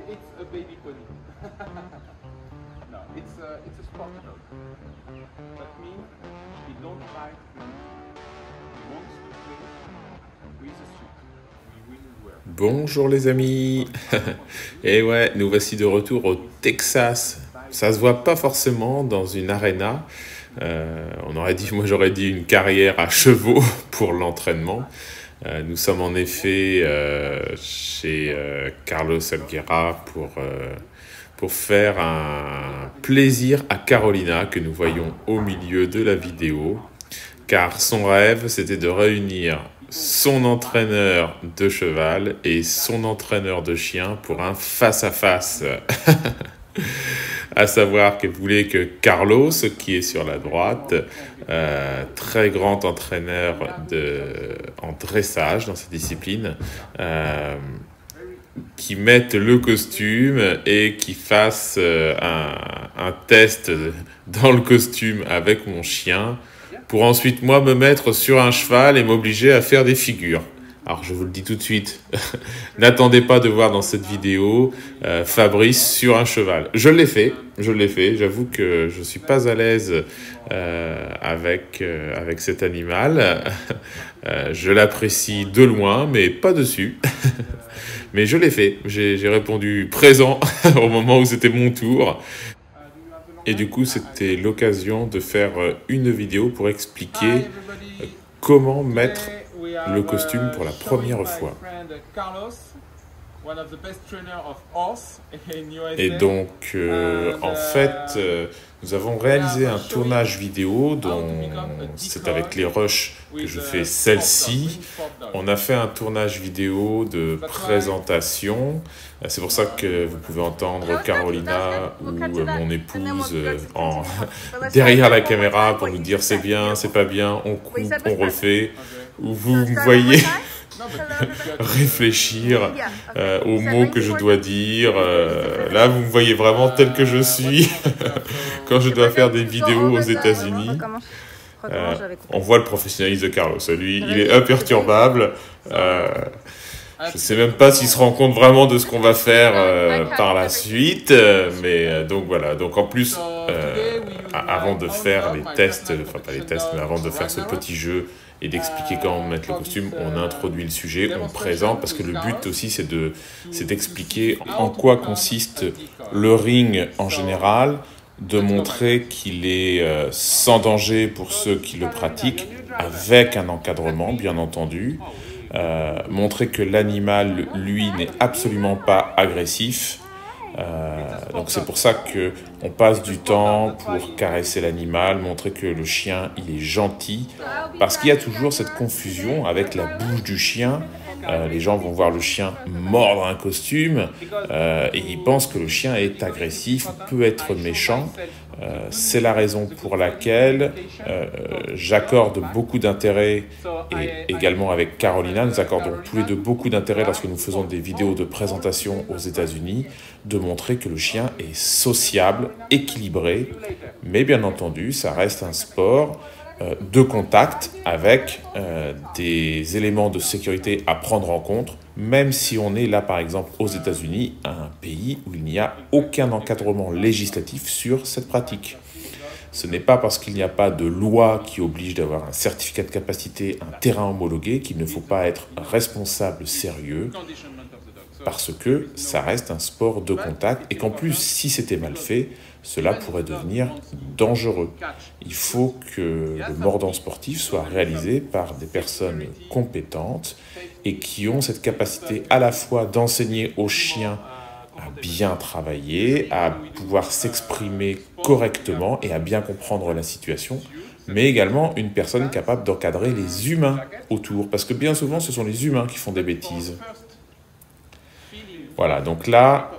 it's a baby pony. No, it's a sport dog. That means he don't like to. He wants to play with a suit. We will wear. Bonjour les amis. Et ouais, nous voici de retour au Texas. Ça se voit pas forcément dans une arena. Moi j'aurais dit une carrière à chevaux pour l'entraînement. Nous sommes en effet chez Carlos Elguera pour faire un plaisir à Carolina que nous voyons au milieu de la vidéo. Car son rêve, c'était de réunir son entraîneur de cheval et son entraîneur de chien pour un face-à-face. À savoir qu'elle voulait que Carlos, qui est sur la droite, très grand entraîneur en dressage dans cette discipline, qui mette le costume et qui fasse un test dans le costume avec mon chien, pour ensuite moi me mettre sur un cheval et m'obliger à faire des figures. Alors je vous le dis tout de suite, n'attendez pas de voir dans cette vidéo Fabrice sur un cheval. Je l'ai fait, j'avoue que je ne suis pas à l'aise avec cet animal. Je l'apprécie de loin, mais pas dessus. Mais je l'ai fait, j'ai répondu présent au moment où c'était mon tour. Et du coup, c'était l'occasion de faire une vidéo pour expliquer comment mettre le costume pour la première fois. Et donc, en fait, nous avons réalisé un tournage vidéo, c'est avec les rushs que je fais celle-ci. On a fait un tournage vidéo de présentation. C'est pour ça que vous pouvez entendre Carolina ou mon épouse derrière la caméra pour nous dire c'est bien, c'est pas bien, on coupe, on refait. Ou vous me voyez réfléchir aux mots que je dois dire. Là, vous me voyez vraiment tel que je suis quand je dois faire des vidéos aux États-Unis. On voit le professionnalisme de Carlos. Lui, il est imperturbable. Je ne sais même pas s'il se rend compte vraiment de ce qu'on va faire par la suite. Mais donc voilà. Donc en plus, avant de faire les tests, enfin pas les tests, mais avant de faire ce petit jeu et d'expliquer comment mettre le costume, on introduit le sujet, on présente, parce que le but aussi c'est d'expliquer en quoi consiste le ring en général, de montrer qu'il est sans danger pour ceux qui le pratiquent, avec un encadrement bien entendu, montrer que l'animal, lui, n'est absolument pas agressif. Donc c'est pour ça qu'on passe du temps pour caresser l'animal, montrer que le chien il est gentil, parce qu'il y a toujours cette confusion avec la bouche du chien. Les gens vont voir le chien mordre un costume et ils pensent que le chien est agressif, peut être méchant. C'est la raison pour laquelle j'accorde beaucoup d'intérêt, et également avec Carolina, nous accordons tous les deux beaucoup d'intérêt lorsque nous faisons des vidéos de présentation aux États-Unis, de montrer que le chien est sociable, équilibré, mais bien entendu, ça reste un sport de contact avec des éléments de sécurité à prendre en compte, même si on est là par exemple aux États-Unis, un pays où il n'y a aucun encadrement législatif sur cette pratique. Ce n'est pas parce qu'il n'y a pas de loi qui oblige d'avoir un certificat de capacité, un terrain homologué, qu'il ne faut pas être responsable sérieux, parce que ça reste un sport de contact et qu'en plus, si c'était mal fait, cela pourrait devenir dangereux. Il faut que le mordant sportif soit réalisé par des personnes compétentes et qui ont cette capacité à la fois d'enseigner aux chiens à bien travailler, à pouvoir s'exprimer correctement et à bien comprendre la situation, mais également une personne capable d'encadrer les humains autour, parce que bien souvent, ce sont les humains qui font des bêtises. Voilà, donc là,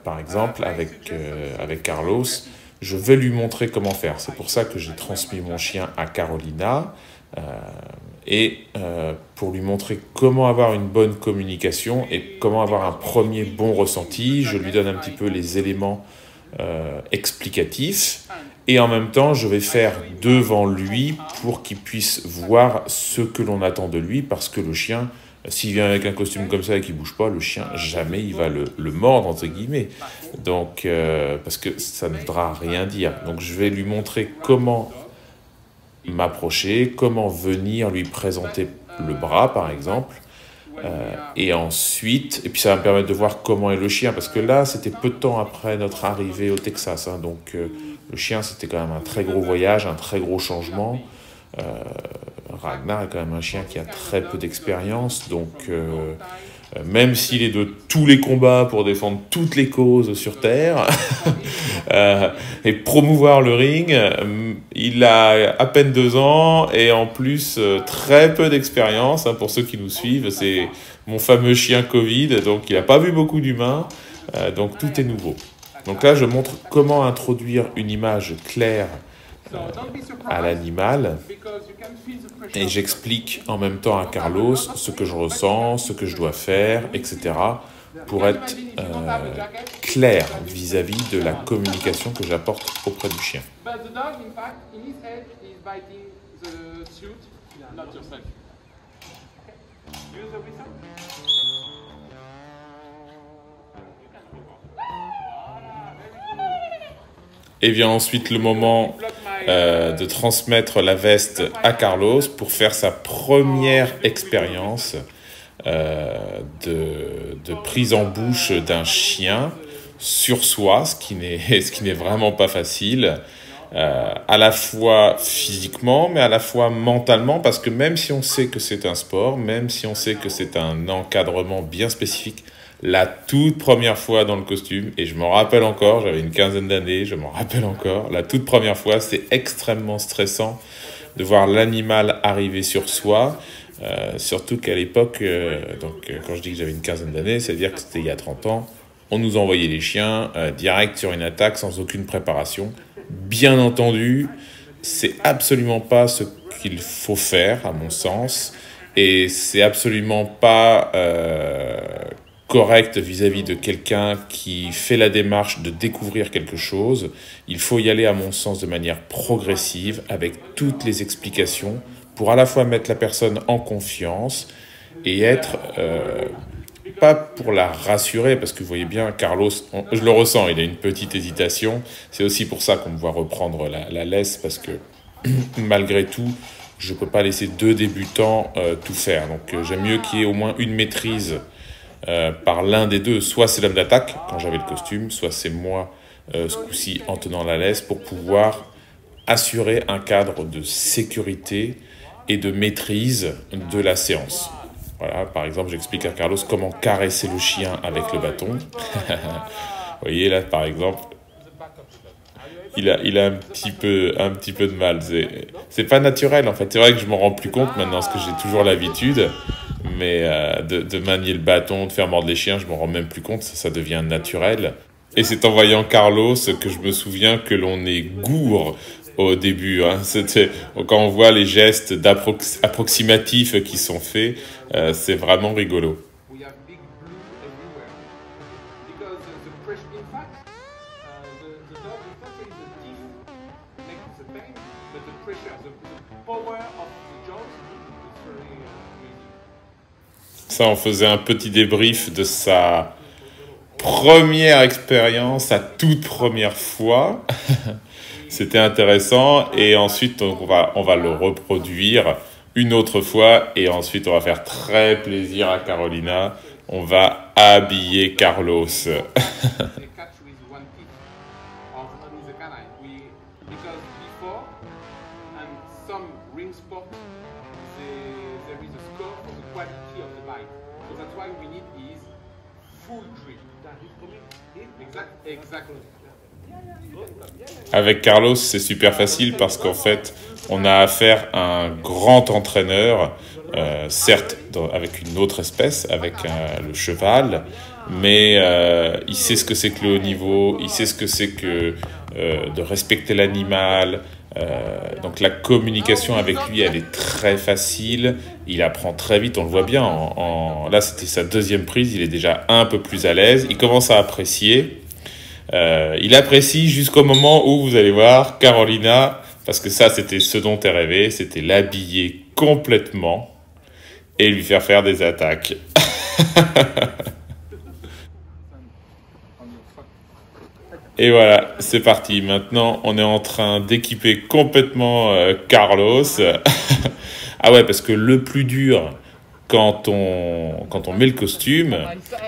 par exemple, avec Carlos, je vais lui montrer comment faire. C'est pour ça que j'ai transmis mon chien à Carolina, pour lui montrer comment avoir une bonne communication et comment avoir un premier bon ressenti. Je lui donne un petit peu les éléments explicatifs, et en même temps, je vais faire devant lui pour qu'il puisse voir ce que l'on attend de lui, parce que le chien S'il vient avec un costume comme ça et qu'il ne bouge pas, le chien, jamais il va le mordre, entre guillemets. Donc, parce que ça ne voudra rien dire. Donc, je vais lui montrer comment m'approcher, comment venir lui présenter le bras, par exemple. Et ensuite, et puis ça va me permettre de voir comment est le chien, parce que là, c'était peu de temps après notre arrivée au Texas. Hein, donc, le chien, c'était quand même un très gros voyage, un très gros changement. Ragnar est quand même un chien qui a très peu d'expérience, donc même s'il est de tous les combats pour défendre toutes les causes sur Terre et promouvoir le ring, il a à peine 2 ans et en plus très peu d'expérience. Hein, pour ceux qui nous suivent, c'est mon fameux chien Covid, donc il n'a pas vu beaucoup d'humains, donc tout est nouveau. Donc là, je montre comment introduire une image claire à l'animal et j'explique en même temps à Carlos ce que je ressens, ce que je dois faire, etc. pour être clair vis-à-vis de la communication que j'apporte auprès du chien. Et vient ensuite le moment de transmettre la veste à Carlos pour faire sa première expérience de prise en bouche d'un chien sur soi, ce qui n'est vraiment pas facile, à la fois physiquement, mais à la fois mentalement, parce que même si on sait que c'est un sport, même si on sait que c'est un encadrement bien spécifique, la toute première fois dans le costume, et je m'en rappelle encore, j'avais une 15aine d'années, je m'en rappelle encore, la toute première fois, c'est extrêmement stressant de voir l'animal arriver sur soi, surtout qu'à l'époque, quand je dis que j'avais une 15aine d'années, c'est-à-dire que c'était il y a 30 ans, on nous envoyait les chiens direct sur une attaque sans aucune préparation. Bien entendu, c'est absolument pas ce qu'il faut faire, à mon sens, et c'est absolument pas correct vis-à-vis de quelqu'un qui fait la démarche de découvrir quelque chose. Il faut y aller, à mon sens, de manière progressive, avec toutes les explications, pour à la fois mettre la personne en confiance et être, pas pour la rassurer, parce que vous voyez bien, Carlos, je le ressens, il a une petite hésitation. C'est aussi pour ça qu'on me voit reprendre la laisse, parce que malgré tout, je ne peux pas laisser 2 débutants tout faire. Donc j'aime mieux qu'il y ait au moins une maîtrise par l'un des deux, soit c'est l'homme d'attaque quand j'avais le costume, soit c'est moi ce coup-ci en tenant la laisse, pour pouvoir assurer un cadre de sécurité et de maîtrise de la séance. Voilà, par exemple, j'explique à Carlos comment caresser le chien avec le bâton. Vous voyez là, par exemple, il a un petit peu de mal. C'est pas naturel en fait. C'est vrai que je m'en rends plus compte maintenant parce que j'ai toujours l'habitude. Mais de manier le bâton, de faire mordre les chiens, je m'en rends même plus compte, ça devient naturel. Et c'est en voyant Carlos que je me souviens que l'on est gourd au début. Hein. Quand on voit les gestes approximatifs qui sont faits, c'est vraiment rigolo. Ça, on faisait un petit débrief de sa première expérience, sa toute première fois. C'était intéressant. Et ensuite, on va le reproduire une autre fois. Et ensuite, on va faire très plaisir à Carolina. On va habiller Carlos. Avec Carlos, c'est super facile parce qu'en fait, on a affaire à un grand entraîneur, certes avec une autre espèce, avec le cheval, mais il sait ce que c'est que le haut niveau, il sait ce que c'est que de respecter l'animal. Donc la communication avec lui, elle est très facile, il apprend très vite, on le voit bien. Là, c'était sa 2e prise, il est déjà un peu plus à l'aise, il commence à apprécier. Il apprécie jusqu'au moment où vous allez voir Carolina, parce que ça c'était ce dont elle rêvait, c'était l'habiller complètement et lui faire des attaques. Et voilà, c'est parti. Maintenant, on est en train d'équiper complètement Carlos. Ah ouais, parce que le plus dur quand on met le costume,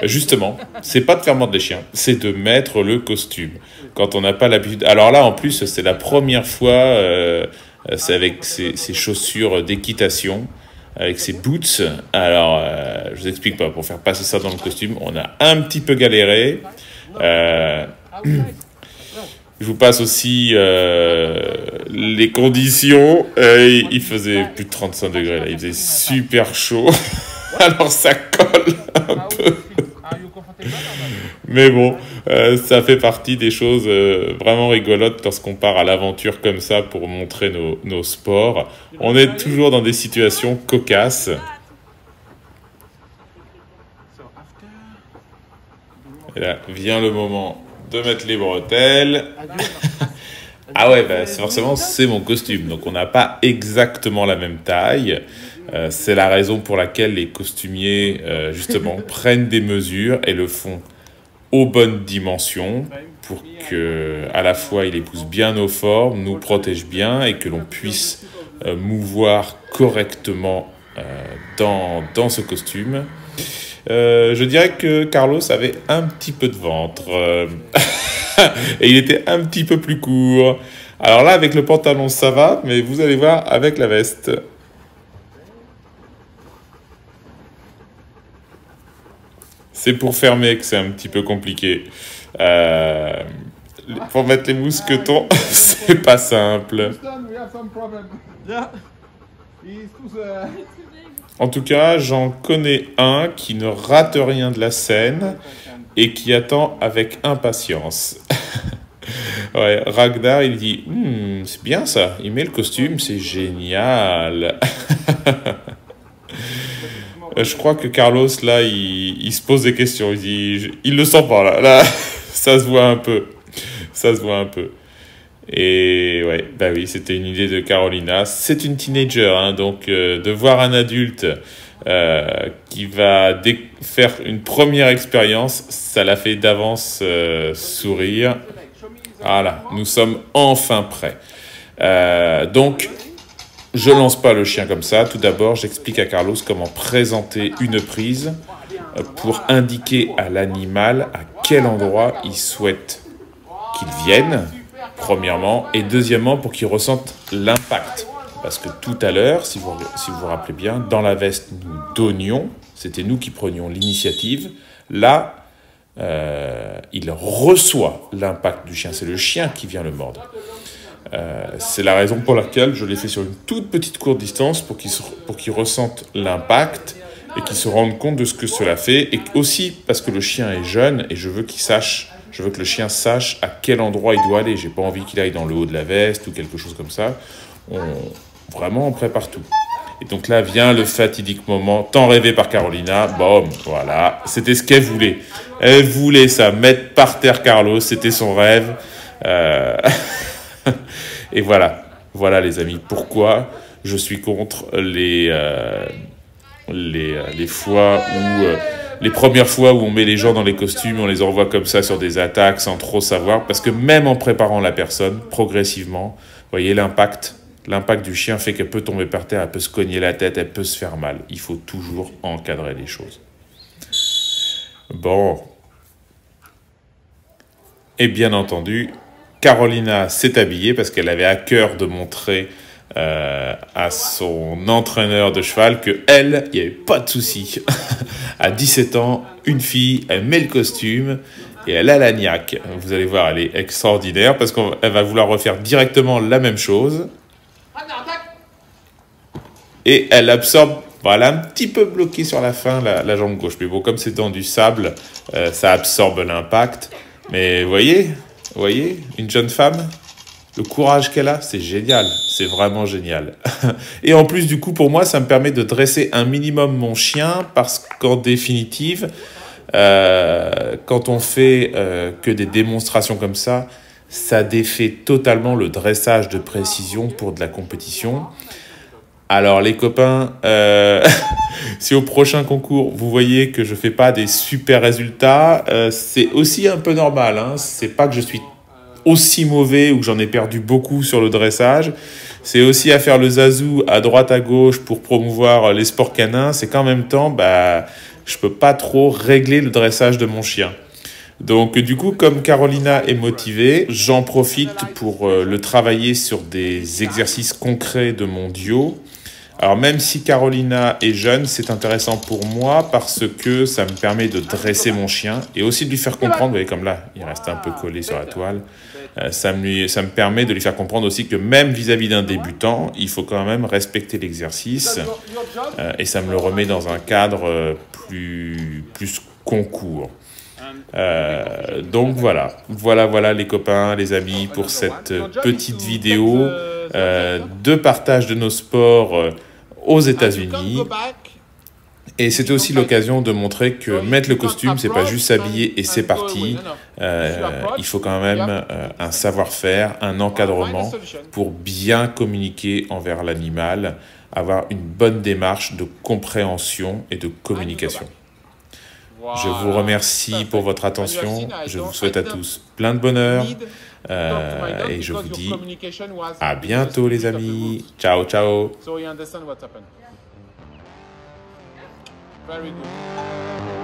justement, c'est pas de faire mordre les chiens, c'est de mettre le costume. Quand on n'a pas l'habitude. Alors là, en plus, c'est la première fois, c'est avec ces chaussures d'équitation, avec ses boots. Alors, je vous explique pas, pour faire passer ça dans le costume, on a un petit peu galéré. Je vous passe aussi les conditions. Il faisait plus de 35 degrés, là. Il faisait super chaud. Alors ça colle un peu. Mais bon, ça fait partie des choses vraiment rigolotes lorsqu'on part à l'aventure comme ça pour montrer nos sports. On est toujours dans des situations cocasses. Et là vient le moment de mettre les bretelles. Ah ouais, bah, forcément, c'est mon costume. Donc, on n'a pas exactement la même taille. C'est la raison pour laquelle les costumiers, justement, prennent des mesures et le font aux bonnes dimensions pour que, à la fois, il épouse bien nos formes, nous protège bien et que l'on puisse mouvoir correctement dans ce costume. Je dirais que Carlos avait un petit peu de ventre et il était un petit peu plus court. Alors là, avec le pantalon, ça va, mais vous allez voir avec la veste. C'est pour fermer que c'est un petit peu compliqué. Pour mettre les mousquetons, c'est pas simple. En tout cas, j'en connais un qui ne rate rien de la scène et qui attend avec impatience. Ouais, Ragnar, il dit « c'est bien ça, il met le costume, c'est génial !» Je crois que Carlos, là, il se pose des questions. Il dit « il le sent pas, là. Là, ça se voit un peu. Ça se voit un peu. » Et ouais, bah oui, c'était une idée de Carolina. C'est une teenager, hein, donc de voir un adulte qui va faire une première expérience, ça l'a fait d'avance sourire. Voilà, nous sommes enfin prêts. Donc, je lance pas le chien comme ça. Tout d'abord, j'explique à Carlos comment présenter une prise pour indiquer à l'animal à quel endroit il souhaite qu'il vienne. Premièrement, et deuxièmement, pour qu'ils ressentent l'impact. Parce que tout à l'heure, si vous vous rappelez bien, dans la veste, nous donnions, c'était nous qui prenions l'initiative. Là, il reçoit l'impact du chien. C'est le chien qui vient le mordre. C'est la raison pour laquelle je l'ai fait sur une toute petite courte distance pour qu'ils ressentent l'impact et qu'ils se rendent compte de ce que cela fait. Et aussi parce que le chien est jeune et je veux que le chien sache à quel endroit il doit aller. J'ai pas envie qu'il aille dans le haut de la veste ou quelque chose comme ça. Vraiment, on prépare tout. Et donc là vient le fatidique moment, tant rêvé par Carolina. Bon, voilà, c'était ce qu'elle voulait. Elle voulait ça, mettre par terre Carlos, c'était son rêve. Et voilà, les amis, pourquoi je suis contre les fois où... les premières fois où on met les gens dans les costumes, on les envoie comme ça sur des attaques sans trop savoir. Parce que même en préparant la personne, progressivement, vous voyez l'impact du chien fait qu'elle peut tomber par terre, elle peut se cogner la tête, elle peut se faire mal. Il faut toujours encadrer les choses. Bon. Et bien entendu, Carolina s'est habillée parce qu'elle avait à cœur de montrer à son entraîneur de cheval qu'elle, il n'y avait pas de souci. À 17 ans, une fille, elle met le costume et elle a la niaque. Vous allez voir, elle est extraordinaire parce qu'elle va vouloir refaire directement la même chose. Et elle absorbe, voilà, un petit peu bloqué sur la fin, la jambe gauche. Mais bon, comme c'est dans du sable, ça absorbe l'impact. Mais vous voyez, une jeune femme, le courage qu'elle a, c'est génial. C'est vraiment génial. Et en plus, du coup, pour moi, ça me permet de dresser un minimum mon chien parce qu'en définitive, quand on fait que des démonstrations comme ça, ça défait totalement le dressage de précision pour de la compétition. Alors les copains, si au prochain concours vous voyez que je fais pas des super résultats, c'est aussi un peu normal, hein. C'est pas que je suis aussi mauvais ou que j'en ai perdu beaucoup sur le dressage. C'est aussi à faire le zazou à droite à gauche pour promouvoir les sports canins. C'est qu'en même temps, je peux pas trop régler le dressage de mon chien. Donc du coup, comme Carolina est motivée, j'en profite pour le travailler sur des exercices concrets de mon duo. Alors même si Carolina est jeune, c'est intéressant pour moi parce que ça me permet de dresser mon chien et aussi de lui faire comprendre, vous voyez comme là, il reste un peu collé sur la toile, ça me permet de lui faire comprendre aussi que même vis-à-vis d'un débutant, il faut quand même respecter l'exercice et ça me le remet dans un cadre plus concours. Donc voilà les copains, les amis, pour cette petite vidéo de partage de nos sports aux États-Unis. Et c'était aussi l'occasion de montrer que mettre le costume, c'est pas juste s'habiller et c'est parti. Il faut quand même un savoir-faire, un encadrement pour bien communiquer envers l'animal, avoir une bonne démarche de compréhension et de communication. Je vous remercie pour votre attention. Je vous souhaite à tous plein de bonheur. Et je vous dis à bientôt les amis. Ciao, ciao. Very good.